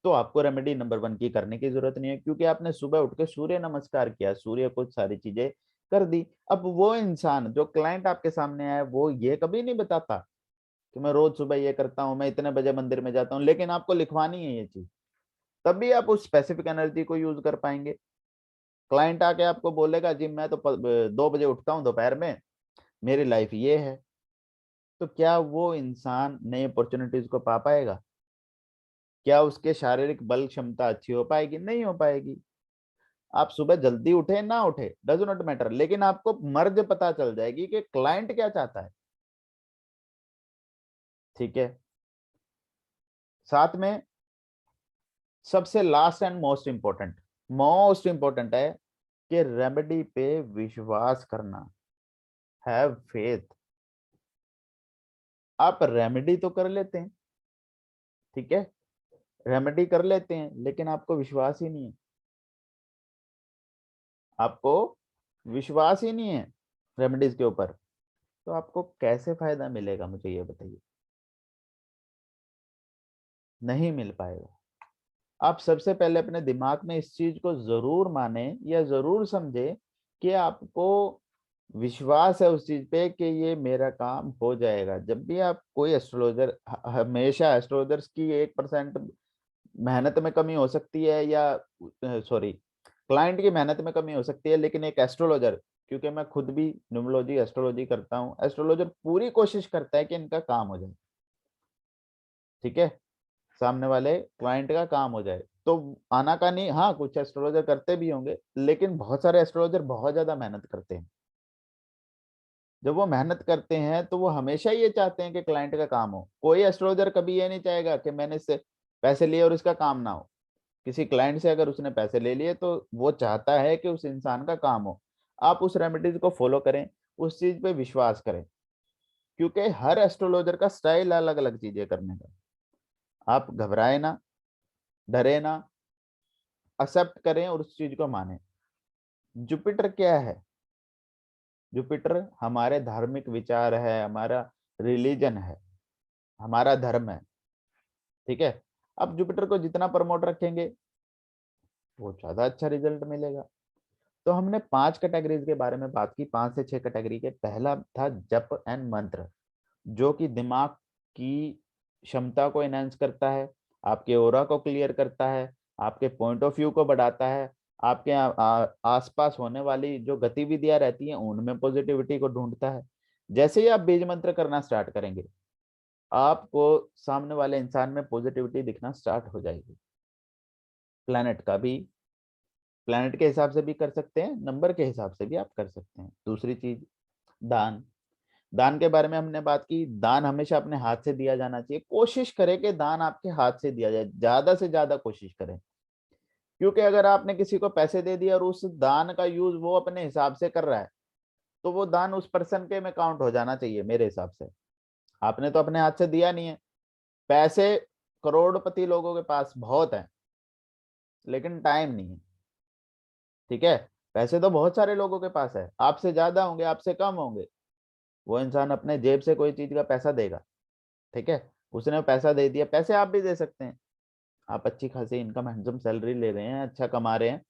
तो आपको रेमेडी नंबर 1 की करने की जरूरत नहीं है, क्योंकि आपने सुबह उठ के सूर्य नमस्कार किया, सूर्य को सारी चीजें कर दी। अब वो इंसान जो क्लाइंट आपके सामने आया, वो ये कभी नहीं बताता कि मैं रोज सुबह ये करता हूँ, मैं इतने बजे मंदिर में जाता हूँ, लेकिन आपको लिखवानी है ये चीज, तभी आप उस स्पेसिफिक एनर्जी को यूज कर पाएंगे। क्लाइंट आके आपको बोलेगा जी मैं तो 2 बजे उठता हूँ दोपहर में, मेरी लाइफ ये है, तो क्या वो इंसान नई अपॉर्चुनिटीज को पा पाएगा? क्या उसके शारीरिक बल क्षमता अच्छी हो पाएगी? नहीं हो पाएगी। आप सुबह जल्दी उठे ना उठे डज नॉट मैटर, लेकिन आपको मर्ज पता चल जाएगी कि क्लाइंट क्या चाहता है। ठीक है। साथ में सबसे लास्ट एंड मोस्ट इंपॉर्टेंट है कि रेमेडी पे विश्वास करना। Have faith. आप रेमेडी तो कर लेते हैं, ठीक है, रेमेडी कर लेते हैं, लेकिन आपको विश्वास ही नहीं है। आपको विश्वास ही नहीं है रेमेडीज के ऊपर, तो आपको कैसे फायदा मिलेगा, मुझे ये बताइए। नहीं मिल पाएगा। आप सबसे पहले अपने दिमाग में इस चीज को जरूर माने या जरूर समझे कि आपको विश्वास है उस चीज पे कि ये मेरा काम हो जाएगा। जब भी आप कोई एस्ट्रोलॉजर, हमेशा एस्ट्रोलॉजर्स की 1% मेहनत में कमी हो सकती है, या सॉरी, क्लाइंट की मेहनत में कमी हो सकती है, लेकिन एक एस्ट्रोलॉजर, क्योंकि मैं खुद भी न्यूमरोलॉजी एस्ट्रोलॉजी करता हूँ, एस्ट्रोलॉजर पूरी कोशिश करता है कि इनका काम हो जाए। ठीक है, सामने वाले क्लाइंट का काम हो जाए। तो आनाकानी, हाँ, कुछ एस्ट्रोलॉजर करते भी होंगे, लेकिन बहुत सारे एस्ट्रोलॉजर बहुत ज्यादा मेहनत करते हैं। जब वो मेहनत करते हैं तो वो हमेशा ये चाहते हैं कि क्लाइंट का काम हो। कोई एस्ट्रोलॉजर कभी ये नहीं चाहेगा कि मैंने इससे पैसे लिए और इसका काम ना हो। किसी क्लाइंट से अगर उसने पैसे ले लिए तो वो चाहता है कि उस इंसान का काम हो। आप उस रेमेडीज को फॉलो करें, उस चीज पे विश्वास करें, क्योंकि हर एस्ट्रोलॉजर का स्टाइल अलग अलग चीजें करने का। आप घबराए ना, डरे ना, एक्सेप्ट करें और उस चीज को माने। जुपिटर क्या है? जुपिटर हमारे धार्मिक विचार है, हमारा रिलीजन है, हमारा धर्म है। ठीक है। अब जुपिटर को जितना प्रमोट रखेंगे वो ज्यादा अच्छा रिजल्ट मिलेगा। तो हमने 5 कैटेगरीज के बारे में बात की, 5 से 6 कैटेगरी के। पहला था जप एंड मंत्र, जो कि दिमाग की क्षमता को एनहांस करता है, आपके ओरा को क्लियर करता है, आपके पॉइंट ऑफ व्यू को बढ़ाता है, आपके आसपास होने वाली जो गतिविधियां रहती हैं उनमें पॉजिटिविटी को ढूंढता है। जैसे ही आप बीज मंत्र करना स्टार्ट करेंगे, आपको सामने वाले इंसान में पॉजिटिविटी दिखना स्टार्ट हो जाएगी। प्लैनेट का भी, प्लैनेट के हिसाब से भी कर सकते हैं, नंबर के हिसाब से भी आप कर सकते हैं। दूसरी चीज, दान। दान के बारे में हमने बात की। दान हमेशा अपने हाथ से दिया जाना चाहिए। कोशिश करें कि दान आपके हाथ से दिया जाए, ज्यादा से ज्यादा कोशिश करें, क्योंकि अगर आपने किसी को पैसे दे दिया और उस दान का यूज वो अपने हिसाब से कर रहा है, तो वो दान उस पर्सन के में काउंट हो जाना चाहिए मेरे हिसाब से। आपने तो अपने हाथ से दिया नहीं है। पैसे करोड़पति लोगों के पास बहुत है, लेकिन टाइम नहीं है। ठीक है। पैसे तो बहुत सारे लोगों के पास है, आपसे ज्यादा होंगे, आपसे कम होंगे। वो इंसान अपने जेब से कोई चीज का पैसा देगा। ठीक है। उसने पैसा दे दिया, पैसे आप भी दे सकते हैं। आप अच्छी खासी इनकम, हैंडसम सैलरी ले रहे हैं, अच्छा कमा रहे हैं,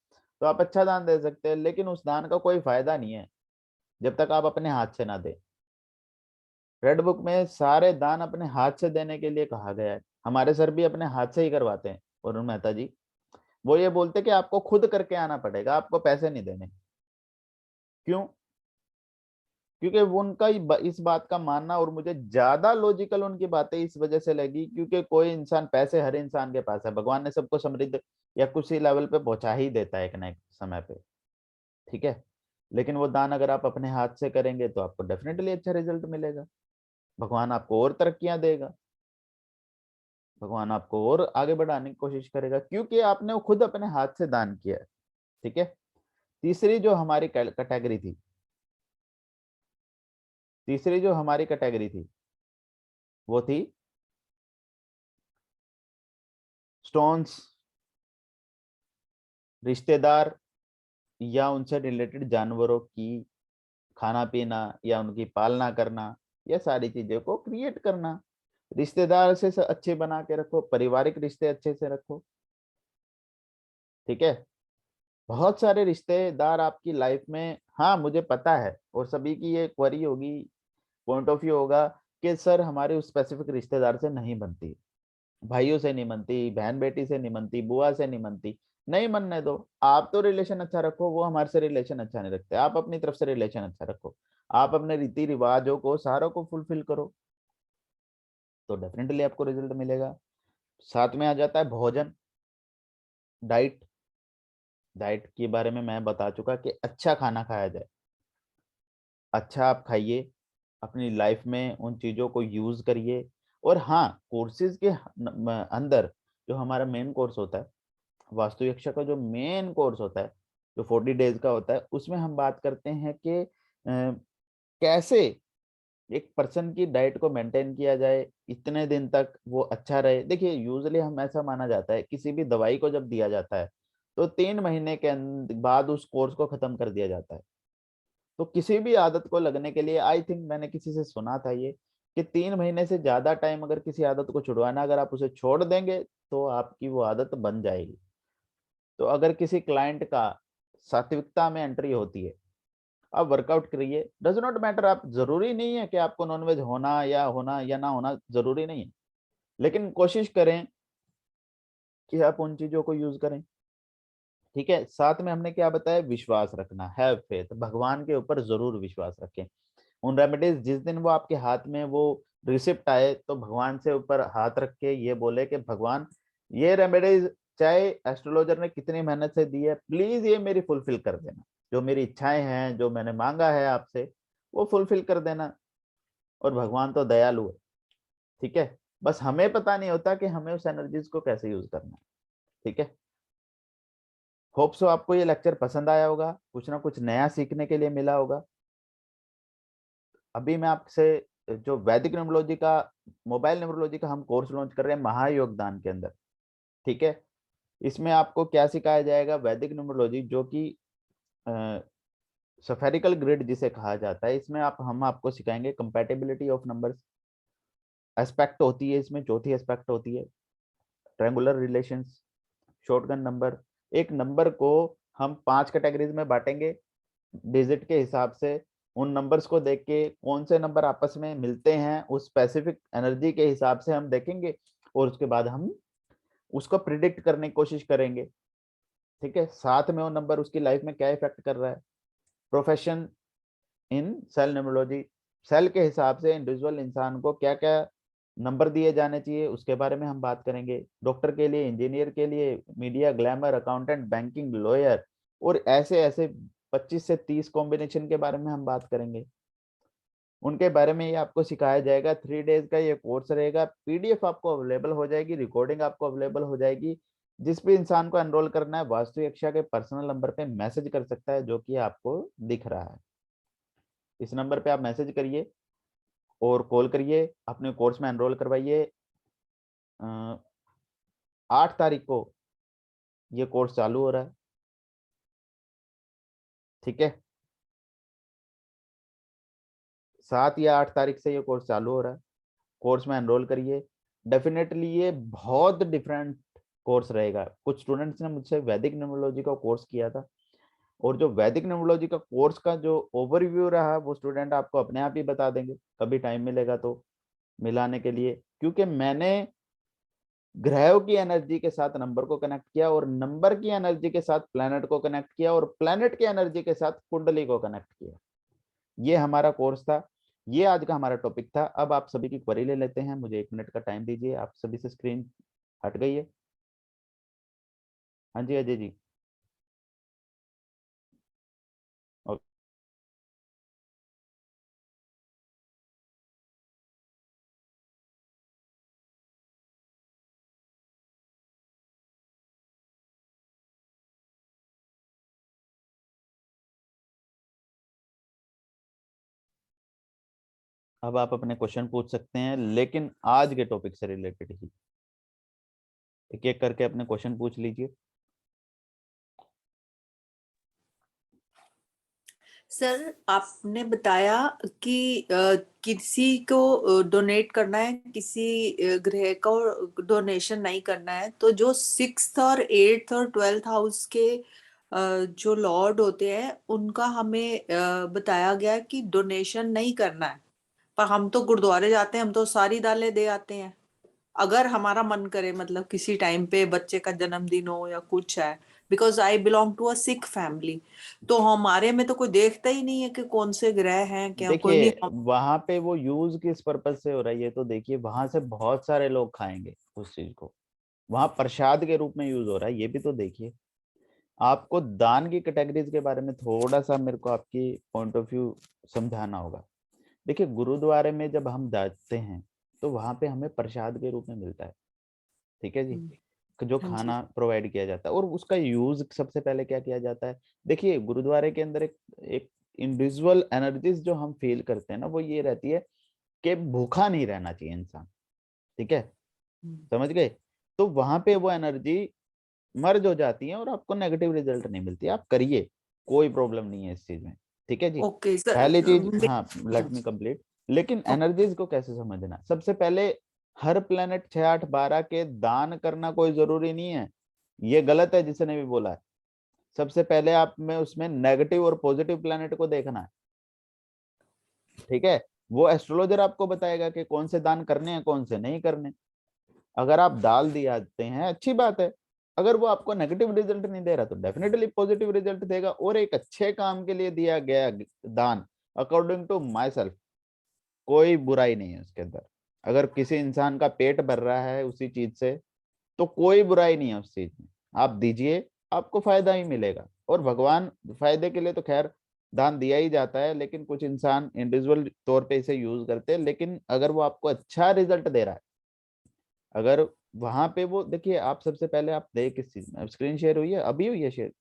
तो आप अच्छा दान दे सकते हैं, लेकिन उस दान का कोई फायदा नहीं है जब तक आप अपने हाथ से ना दें। रेड बुक में सारे दान अपने हाथ से देने के लिए कहा गया है। हमारे सर भी अपने हाथ से ही करवाते हैं, वरुण मेहता जी। वो ये बोलते कि आपको खुद करके आना पड़ेगा, आपको पैसे नहीं देने। क्यों? क्योंकि वो उनका इस बात का मानना, और मुझे ज्यादा लॉजिकल उनकी बातें इस वजह से लगी, क्योंकि कोई इंसान, पैसे हर इंसान के पास है, भगवान ने सबको समृद्ध या कुछ ही लेवल पे पहुंचा ही देता है एक ना एक समय पे। ठीक है। लेकिन वो दान अगर आप अपने हाथ से करेंगे तो आपको डेफिनेटली अच्छा रिजल्ट मिलेगा। भगवान आपको और तरक्कियां देगा, भगवान आपको और आगे बढ़ाने की कोशिश करेगा, क्योंकि आपने वो खुद अपने हाथ से दान किया है। ठीक है। तीसरी जो हमारी कैटेगरी थी, तीसरी जो हमारी कैटेगरी थी वो थी स्टोन्स, रिश्तेदार, या उनसे रिलेटेड जानवरों की खाना पीना या उनकी पालना करना, या सारी चीजें को क्रिएट करना। रिश्तेदार से अच्छे बना के रखो, पारिवारिक रिश्ते अच्छे से रखो। ठीक है। बहुत सारे रिश्तेदार आपकी लाइफ में, हाँ मुझे पता है, और सभी की ये क्वेरी होगी, पॉइंट ऑफ व्यू होगा कि सर हमारे उस स्पेसिफिक रिश्तेदार से नहीं बनती, भाइयों से नहीं बनती, बहन बेटी से नहीं बनती, बुआ से नहीं बनती। नहीं बनने दो। आप तो रिलेशन अच्छा रखो, वो हमारे से रिलेशन अच्छा नहीं रखते। आप अपनी तरफ से रिलेशन अच्छा रखो, आप अपने रीति रिवाजों को सारों को फुलफिल करो। तो डेफिनेटली आपको रिजल्ट मिलेगा। साथ में आ जाता है भोजन, डाइट। डाइट के बारे में मैं बता चुका कि अच्छा खाना खाया जाए, अच्छा आप खाइए, अपनी लाइफ में उन चीज़ों को यूज़ करिए। और हाँ, कोर्सेज के अंदर जो हमारा मेन कोर्स होता है, वास्तु यक्षा का जो मेन कोर्स होता है, जो 40 डेज का होता है, उसमें हम बात करते हैं कि कैसे एक पर्सन की डाइट को मेंटेन किया जाए, इतने दिन तक वो अच्छा रहे। देखिए, यूजुअली हम ऐसा माना जाता है, किसी भी दवाई को जब दिया जाता है तो 3 महीने के बाद उस कोर्स को खत्म कर दिया जाता है। तो किसी भी आदत को लगने के लिए, आई थिंक मैंने किसी से सुना था ये, कि 3 महीने से ज्यादा टाइम अगर किसी आदत को छुड़वाना, अगर आप उसे छोड़ देंगे तो आपकी वो आदत बन जाएगी। तो अगर किसी क्लाइंट का सात्विकता में एंट्री होती है, आप वर्कआउट करिए, डज नॉट मैटर, आप जरूरी नहीं है कि आपको नॉनवेज होना या ना होना जरूरी नहीं है, लेकिन कोशिश करें कि आप उन चीजों को यूज करें। ठीक है, साथ में हमने क्या बताया, विश्वास रखना, हैव फेथ, भगवान के ऊपर जरूर विश्वास रखें। उन रेमेडीज जिस दिन वो आपके हाथ में वो रिसिप्ट आए, तो भगवान से ऊपर हाथ रख के ये बोले कि भगवान, ये रेमेडीज चाहे एस्ट्रोलॉजर ने कितनी मेहनत से दी है, प्लीज ये मेरी फुलफिल कर देना, जो मेरी इच्छाएं हैं, जो मैंने मांगा है आपसे, वो फुलफिल कर देना। और भगवान तो दयालु है। ठीक है, बस हमें पता नहीं होता कि हमें उस एनर्जीज को कैसे यूज करना है। ठीक है, होप सो आपको ये लेक्चर पसंद आया होगा, कुछ ना कुछ नया सीखने के लिए मिला होगा। अभी मैं आपसे जो वैदिक न्यूमरोलॉजी का, मोबाइल न्यूमरोलॉजी का हम कोर्स लॉन्च कर रहे हैं महायोगदान के अंदर। ठीक है, इसमें आपको क्या सिखाया जाएगा, वैदिक न्यूमरोलॉजी, जो कि सफेरिकल ग्रिड जिसे कहा जाता है, इसमें हम आपको सिखाएंगे कंपैटिबिलिटी ऑफ नंबर्स। एस्पेक्ट होती है इसमें, चौथी एस्पेक्ट होती है ट्रायंगुलर रिलेशंस, शॉटगन नंबर। एक नंबर को हम 5 कैटेगरीज में बांटेंगे डिजिट के हिसाब से। उन नंबर्स को देख के कौन से नंबर आपस में मिलते हैं, उस स्पेसिफिक एनर्जी के हिसाब से हम देखेंगे, और उसके बाद हम उसको प्रिडिक्ट करने की कोशिश करेंगे। ठीक है, साथ में वो नंबर उसकी लाइफ में क्या इफेक्ट कर रहा है। Profession in sale numerology, sale के हिसाब से इंडिविजुअल इंसान को क्या क्या नंबर दिए जाने चाहिए, उसके बारे में हम बात करेंगे। डॉक्टर के लिए, इंजीनियर के लिए, media, glamour, accountant, banking, lawyer, और ऐसे ऐसे 25 से 30 कॉम्बिनेशन के बारे में हम बात करेंगे। उनके बारे में ये आपको सिखाया जाएगा। 3 डेज का ये कोर्स रहेगा। पीडीएफ आपको अवेलेबल हो जाएगी, रिकॉर्डिंग आपको अवेलेबल हो जाएगी। जिस भी इंसान को एनरोल करना है, वास्तु यक्षा के पर्सनल नंबर पे मैसेज कर सकता है, जो कि आपको दिख रहा है। इस नंबर पे आप मैसेज करिए और कॉल करिए, अपने कोर्स में एनरोल करवाइए। 8 तारीख को ये कोर्स चालू हो रहा है। ठीक है, 7 या 8 तारीख से ये कोर्स चालू हो रहा है। कोर्स में एनरोल करिए। डेफिनेटली ये बहुत डिफरेंट कोर्स रहेगा। कुछ स्टूडेंट्स ने मुझसे वैदिक न्यूमरोलॉजी का कोर्स किया था, और जो वैदिक न्यूमरोलॉजी का कोर्स का जो ओवरव्यू रहा, वो स्टूडेंट आपको अपने आप ही बता देंगे, कभी टाइम मिलेगा तो मिलाने के लिए। क्योंकि मैंने ग्रहों की एनर्जी के साथ नंबर को कनेक्ट किया, और नंबर की एनर्जी के साथ प्लैनेट को कनेक्ट किया, और प्लैनेट की एनर्जी के साथ कुंडली को कनेक्ट किया। ये हमारा कोर्स था, ये आज का हमारा टॉपिक था। अब आप सभी की क्वेरी ले लेते हैं, मुझे 1 मिनट का टाइम दीजिए। आप सभी से स्क्रीन हट गई है। हाँ जी, अजय जी। ओके। अब आप अपने क्वेश्चन पूछ सकते हैं, लेकिन आज के टॉपिक से रिलेटेड ही। एक एक करके अपने क्वेश्चन पूछ लीजिए। सर, आपने बताया कि किसी को डोनेट करना है, किसी ग्रह को डोनेशन नहीं करना है, तो जो 6th और 8th और 12th हाउस के जो लॉर्ड होते हैं, उनका हमें बताया गया कि डोनेशन नहीं करना है। पर हम तो गुरुद्वारे जाते हैं, हम तो सारी दालें दे आते हैं। अगर हमारा मन करे, मतलब किसी टाइम पे बच्चे का जन्मदिन हो या कुछ है, because I belong to a Sikh family, तो हमारे में तो कोई देखता ही नहीं है कि कौन से ग्रह हैं क्या, कोई देखिए नहीं। वहां पे वो यूज किस पर्पज से हो रहा है ये तो देखिए, वहां से बहुत सारे लोग खाएंगे उस चीज को, वहां प्रसाद के रूप में यूज हो रहा है, ये भी तो देखिए। आपको दान की कैटेगरीज के बारे में थोड़ा सा मेरे को आपकी पॉइंट ऑफ व्यू समझाना होगा। देखिए गुरुद्वारे में जब हम जाते हैं तो वहां पे हमें प्रसाद के रूप में मिलता है, ठीक है जी, जो हाँ जी। खाना प्रोवाइड किया जाता है, और उसका यूज सबसे पहले क्या किया जाता है। देखिए गुरुद्वारे के अंदर एक इंडिविजुअल एनर्जीज जो हम फील करते हैं ना, वो ये रहती है कि भूखा नहीं रहना चाहिए इंसान, ठीक है, समझ गए। तो वहां पे वो एनर्जी मर्ज हो जाती है और आपको नेगेटिव रिजल्ट नहीं मिलती। आप करिए, कोई प्रॉब्लम नहीं है इस चीज में, ठीक है जी। Okay sir. पहली चीज, हाँ लेट मी कंप्लीट। लेकिन एनर्जीज को कैसे समझना, सबसे पहले हर प्लेनेट 6 8 12 के दान करना कोई जरूरी नहीं है, ये गलत है जिसने भी बोला है। सबसे पहले आप में उसमें नेगेटिव और पॉजिटिव प्लेनेट को देखना है, ठीक है। वो एस्ट्रोलॉजर आपको बताएगा कि कौन से दान करने हैं कौन से नहीं करने। अगर आप डाल दियाते हैं अच्छी बात है, अगर वो आपको नेगेटिव रिजल्ट नहीं दे रहा तो डेफिनेटली पॉजिटिव रिजल्ट देगा। और एक अच्छे काम के लिए दिया गया दान, अकॉर्डिंग टू माई सेल्फ, कोई बुराई नहीं है उसके अंदर। अगर किसी इंसान का पेट भर रहा है उसी चीज से, तो कोई बुराई नहीं है उस चीज में, आप दीजिए, आपको फायदा ही मिलेगा। और भगवान फायदे के लिए तो खैर दान दिया ही जाता है, लेकिन कुछ इंसान इंडिविजुअल तौर पे इसे यूज करते हैं। लेकिन अगर वो आपको अच्छा रिजल्ट दे रहा है, अगर वहां पे वो देखिए, आप सबसे पहले आप देख किस चीज में, स्क्रीन शेयर हुई है, अभी हुई है शेयर,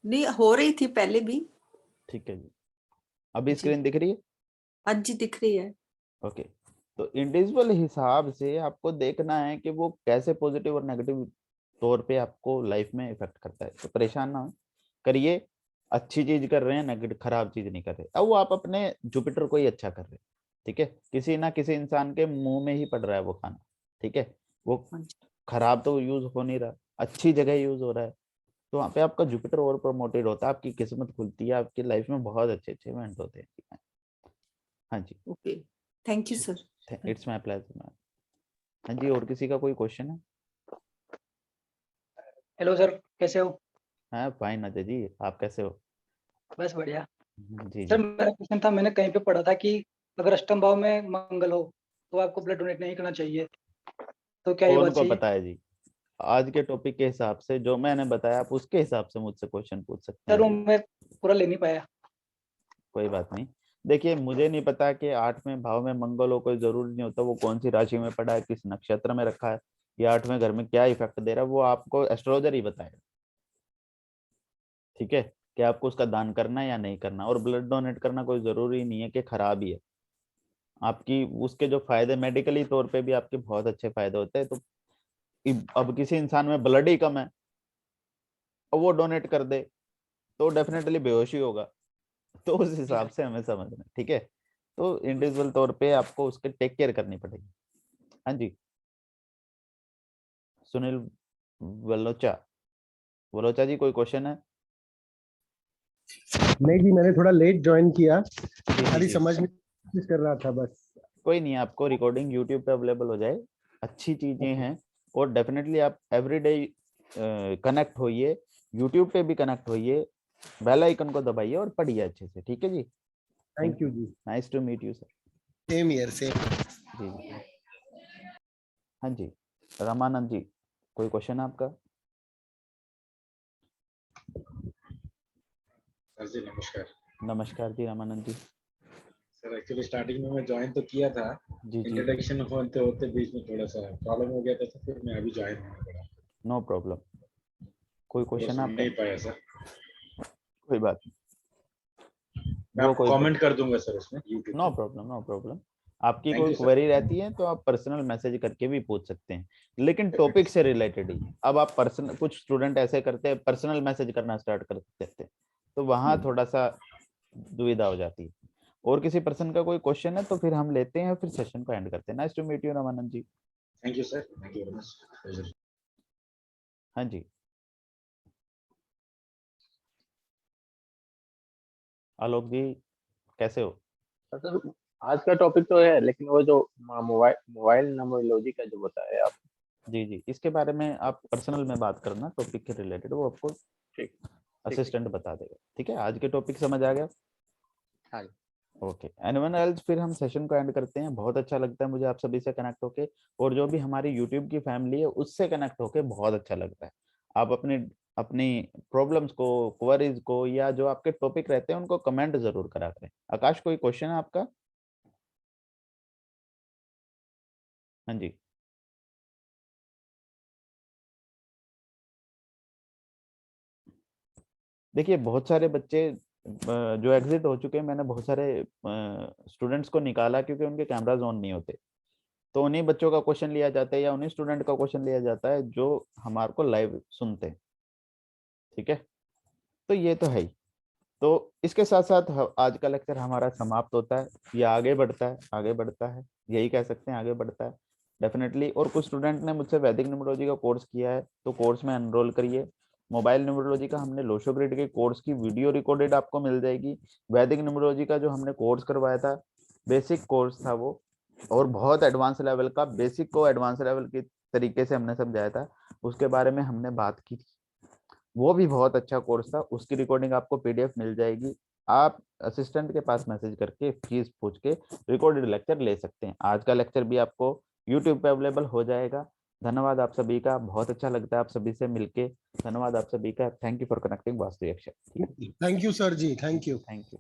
नहीं हो रही थी पहले भी। ठीक है जी, अभी जी स्क्रीन दिख रही है, हाँ जी दिख रही है। ओके। तो इंडिविजुअल हिसाब से आपको देखना है कि वो कैसे पॉजिटिव और नेगेटिव तौर पे आपको लाइफ में इफेक्ट करता है। तो परेशान ना हो, करिए, अच्छी चीज कर रहे हैं, नेगेटिव खराब चीज नहीं कर रहे। अब वो आप अपने जुपिटर को ही अच्छा कर रहे हैं, ठीक है। किसी ना किसी इंसान के मुंह में ही पड़ रहा है वो खाना, ठीक है, वो हाँ जी। खराब तो यूज हो नहीं रहा, अच्छी जगह यूज हो रहा है। तो वहाँ पे आपका जुपिटर और प्रमोटेड होता है, आपकी किस्मत खुलती है, आपकी लाइफ में बहुत अच्छे अच्छे इवेंट होते हैं। हाँ जी, okay thank you sir. It's my pleasure ma'am. हाँ जी, और किसी का कोई क्वेश्चन है? हेलो सर, कैसे हो? हाँ फाइन अजय जी, आप कैसे हो? बस बढ़िया। जी सर जी। मेरा क्वेश्चन था, मैंने कहीं पे पढ़ा था कि अगर अष्टम भाव में मंगल हो तो आपको ब्लड डोनेट नहीं करना चाहिए, तो क्या ये कौन बात को सही है? पता है जी? आज के टॉपिक के हिसाब से जो मैंने बताया, आप उसके हिसाब से मुझसे क्वेश्चन पूछ सकते सर हैं वो जी। मैं पूरा ले नहीं पाया। कोई बात नहीं। देखिए मुझे नहीं पता कि 8वें भाव में मंगल हो, कोई जरूरी नहीं होता वो कौन सी राशि में पड़ा है, किस नक्षत्र में रखा है, या 8वें घर में क्या इफेक्ट दे रहा है, वो आपको एस्ट्रोलॉजर ही बताएगा, ठीक है, कि आपको उसका दान करना है या नहीं करना। और ब्लड डोनेट करना कोई जरूरी नहीं है कि खराब ही है, आपकी उसके जो फायदे मेडिकली तौर पे भी आपके बहुत अच्छे फायदे होते हैं। तो अब किसी इंसान में ब्लड ही कम है और वो डोनेट कर दे तो डेफिनेटली बेहोशी होगा। तो उस हिसाब से हमें समझना है, ठीक है। तो इंडिविजुअल तौर पे आपको उसके टेक केयर करनी पड़ेगी। हाँ जी, सुनील वलोचा, वलोचा जी कोई क्वेश्चन है? नहीं जी, मैंने थोड़ा लेट ज्वाइन किया, जी जी खाली जी, समझ में कोशिश कर रहा था बस। कोई नहीं, आपको रिकॉर्डिंग यूट्यूब पे अवेलेबल हो जाए, अच्छी चीजें हैं। और डेफिनेटली आप एवरीडे कनेक्ट होइए, यूट्यूब पे भी कनेक्ट होइए, बेल आइकन को दबाइए और पढ़िए अच्छे से, ठीक है जी। थैंक यू जी। Nice to meet you sir. Same here same. जी जी। हाँ जी, रामानंद जी कोई क्वेश्चन है आपका? सर जी नमस्कार। नमस्कार जी रामानंद जी। सर एक्चुअली स्टार्टिंग में मैं ज्वाइन तो किया था, जी जी, इंट्रोडक्शन होते होते बीच में थोड़ा सा प्रॉब्लम हो गया था, तो फिर मैं अभी ज्वाइन होना पड़ा, नो प्रॉब्लम। कोई तो क्वेश्चन सुन आपका? नहीं पाया सर। कोई बात मैं नहीं, वो आपको कोई कमेंट कर दूंगा सर उसमें यूट्यूब नो पे। Problem, no problem. आपकी थैंक कोई यू सर। क्वेरी रहती है तो आप पर्सनल मैसेज करके भी पूछ सकते हैं, लेकिन डेफिनेटली टॉपिक सर। से रिलेटेड ही। अब आप पर्सनल, कुछ स्टूडेंट ऐसे करते हैं पर्सनल मैसेज करना स्टार्ट कर देते हैं, तो वहां थोड़ा सा दुविधा हो जाती है। और किसी पर्सन का कोई क्वेश्चन है तो फिर हम लेते हैं, फिर सेशन को एंड करते हैं। Nice to meet you Ramanand ji. Thank you sir, thank you very much. हाँ जी, आलोक जी कैसे हो? सर आज का टॉपिक तो है, लेकिन वो जो मोबाइल मोबाइल नंबरोलॉजी का जो बताया आप, जी जी, इसके बारे में आप पर्सनल में बात करना टॉपिक के रिलेटेड, वो आपको ठीक असिस्टेंट बता देगा। ठीक है, आज के टॉपिक समझ आ गया? हाँ ओके, एनीवन एल्स? फिर हम सेशन को एंड करते हैं। बहुत अच्छा लगता है मुझे आप सभी से कनेक्ट होके, और जो भी हमारी यूट्यूब की फैमिली है उससे कनेक्ट होके बहुत अच्छा लगता है। आप अपनी अपनी प्रॉब्लम्स को, क्वेरीज को, या जो आपके टॉपिक रहते हैं उनको कमेंट जरूर करा करें। आकाश, कोई क्वेश्चन है आपका? हाँ जी। देखिए, बहुत सारे बच्चे जो एग्जिट हो चुके हैं, मैंने बहुत सारे स्टूडेंट्स को निकाला क्योंकि उनके कैमराज ऑन नहीं होते, तो उन्हीं बच्चों का क्वेश्चन लिया जाता है या उन्हीं स्टूडेंट का क्वेश्चन लिया जाता है जो हमारे को लाइव सुनते हैं। ठीक है, तो ये तो है ही। तो इसके साथ साथ आज का लेक्चर हमारा समाप्त होता है, या आगे बढ़ता है, आगे बढ़ता है, यही कह सकते हैं, आगे बढ़ता है डेफिनेटली। और कुछ स्टूडेंट ने मुझसे वैदिक न्यूमरोलॉजी का कोर्स किया है, तो कोर्स में एनरोल करिए। मोबाइल न्यूमरोलॉजी का हमने लोशो ग्रिड के कोर्स की वीडियो रिकॉर्डेड आपको मिल जाएगी। वैदिक न्यूमरोलॉजी का जो हमने कोर्स करवाया था, बेसिक कोर्स था वो, और बहुत एडवांस लेवल का, बेसिक को एडवांस लेवल के तरीके से हमने समझाया था, उसके बारे में हमने बात की थी। वो भी बहुत अच्छा कोर्स था, उसकी रिकॉर्डिंग आपको पीडीएफ मिल जाएगी। आप असिस्टेंट के पास मैसेज करके फीस पूछ के रिकॉर्डेड लेक्चर ले सकते हैं। आज का लेक्चर भी आपको यूट्यूब पे अवेलेबल हो जाएगा। धन्यवाद आप सभी का, बहुत अच्छा लगता है आप सभी से मिलके। धन्यवाद आप सभी का। Thank you for connecting Vastu Yaksha. Thank you sir ji, thank you. Thank you.